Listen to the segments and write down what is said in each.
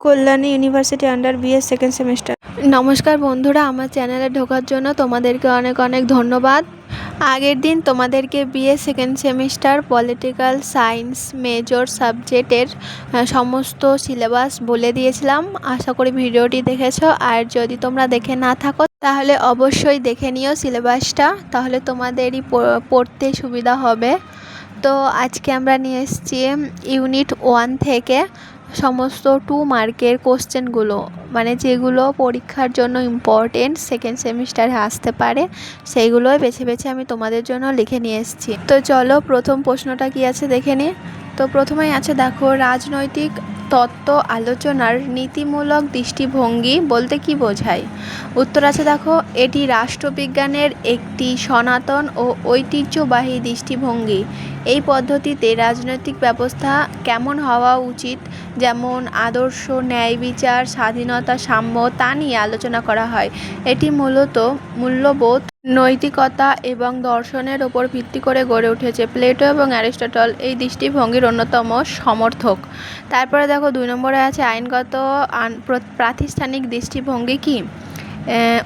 Kalyani university under BS second semester. নমস্কার বন্ধুরা, আমার চ্যানেলে ঢোকার জন্য তোমাদেরকে অনেক অনেক ধন্যবাদ। আগের দিন তোমাদেরকে BS second semester political science major সাবজেক্টের সমস্ত সিলেবাস বলে দিয়েছিলাম। আশা করি ভিডিওটি দেখেছো, আর যদি তোমরা দেখে না থাকো তাহলে অবশ্যই দেখে নিও সিলেবাসটা, তাহলে তোমাদেরই পড়তে সুবিধা হবে। তো আজকে আমরা নিয়ে এসেছি ইউনিট 1 থেকে সমস্ত 2 মার্কের কোশ্চেনগুলো, মানে যেগুলো পরীক্ষার জন্য ইম্পর্টেন্ট, সেকেন্ড সেমিস্টারে আসতে পারে, সেইগুলোই বেছে বেছে আমি তোমাদের জন্য লিখে নিয়ে এসেছি। তো চলো প্রথম প্রশ্নটা কি আছে দেখে নিই। তো প্রথমেই আছে, দেখো, রাজনৈতিক তত্ত্ব আলোচনার নীতিমূলক দৃষ্টিভঙ্গি বলতে কি বোঝায়? উত্তর আছে, দেখো, এটি রাষ্ট্রবিজ্ঞানের একটি সনাতন ও ঐতিহ্যবাহী দৃষ্টিভঙ্গি। এই পদ্ধতিতে রাজনৈতিক ব্যবস্থা কেমন হওয়া উচিত, যেমন আদর্শ, ন্যায় বিচার, স্বাধীনতা, সাম্য, তা নিয়ে আলোচনা করা হয়। এটি মূলত মূল্যবোধ, নৈতিকতা এবং দর্শনের ওপর ভিত্তি করে গড়ে উঠেছে। প্লেটো এবং অ্যারিস্টটল এই দৃষ্টিভঙ্গির অন্যতম সমর্থক। তারপরে দেখো 2 নম্বরে আছে, আইনগত প্রাতিষ্ঠানিক দৃষ্টিভঙ্গি কি?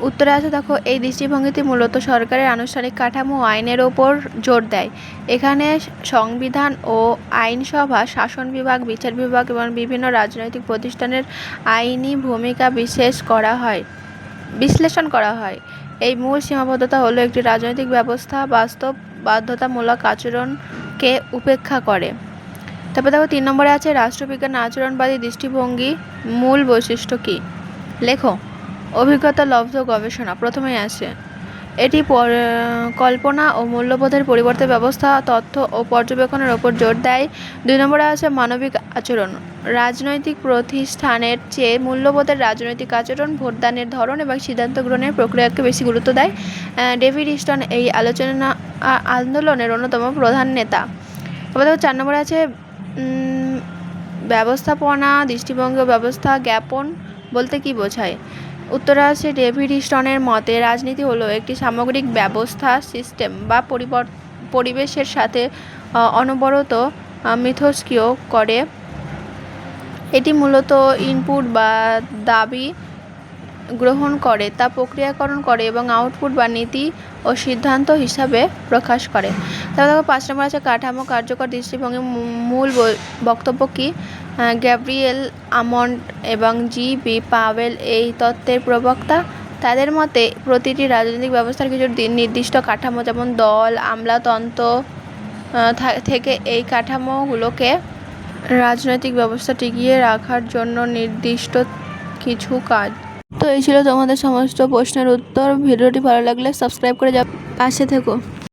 উত্তরে আছে, দেখো, এই দৃষ্টিভঙ্গিটি মূলত সরকারের আনুষ্ঠানিক কাঠামো ও আইনের ওপর জোর দেয়। এখানে সংবিধান ও আইনসভা, শাসন বিভাগ, বিচার বিভাগ এবং বিভিন্ন রাজনৈতিক প্রতিষ্ঠানের আইনি ভূমিকা বিশ্লেষণ করা হয়। এই মূল সীমাবদ্ধতা হলো একটি রাজনৈতিক ব্যবস্থা বাস্তব বাধ্যতামূলক আচরণকে উপেক্ষা করে। তারপর দেখো 3 নম্বরে আছে, রাষ্ট্রবিজ্ঞান আচরণবাদী দৃষ্টিভঙ্গি মূল বৈশিষ্ট্য কী? লেখো। অভিজ্ঞতা লব্ধ গবেষণা প্রথমেই আসে। এটি কল্পনা ও মূল্যবোধের পরিবর্তে ব্যবস্থা, তথ্য ও পর্যবেক্ষণের ওপর জোর দেয়। 2 নম্বরে আছে, মানবিক আচরণ। রাজনৈতিক প্রতিষ্ঠানের চেয়ে মূল্যবোধের রাজনৈতিক আচরণ, ভোটদানের ধরন এবং সিদ্ধান্ত গ্রহণের প্রক্রিয়াকে বেশি গুরুত্ব দেয়। ডেভিড স্টোন এই আন্দোলনের অন্যতম প্রধান নেতা। এবার দেখো 4 নম্বরে আছে, ব্যবস্থাপনা দৃষ্টিভঙ্গি ও ব্যবস্থা জ্ঞাপন বলতে কি বোঝায়? উত্তরে আছে, ডেভিড স্টোনের মতে রাজনীতি হলো একটি সামগ্রিক ব্যবস্থা, সিস্টেম বা পরিবেশের সাথে অনবরত মিথস্ক্রিয় করে। এটি মূলত ইনপুট বা দাবি গ্রহণ করে, তা প্রক্রিয়াকরণ করে এবং আউটপুট বা নীতি ও সিদ্ধান্ত হিসাবে প্রকাশ করে। তারপর দেখো 5 নম্বর আছে, কাঠামো কার্যকর দৃষ্টিভঙ্গি মূল বক্তব্য কি? গ্যাব্রিয়েল আমন্ড এবং জি.বি. পাওয়েল এই তত্ত্বের প্রবক্তা। তাদের মতে প্রতিটি রাজনৈতিক ব্যবস্থার কিছু নির্দিষ্ট কাঠামো, যেমন দল, আমলাতন্ত্র থেকে এই কাঠামোগুলোকে রাজনৈতিক ব্যবস্থা টিকিয়ে রাখার জন্য নির্দিষ্ট কিছু কাজ। তো এই ছিল তোমাদের সমস্ত প্রশ্নের উত্তর। ভিডিওটি ভালো লাগলে সাবস্ক্রাইব করে পাশে থেকো।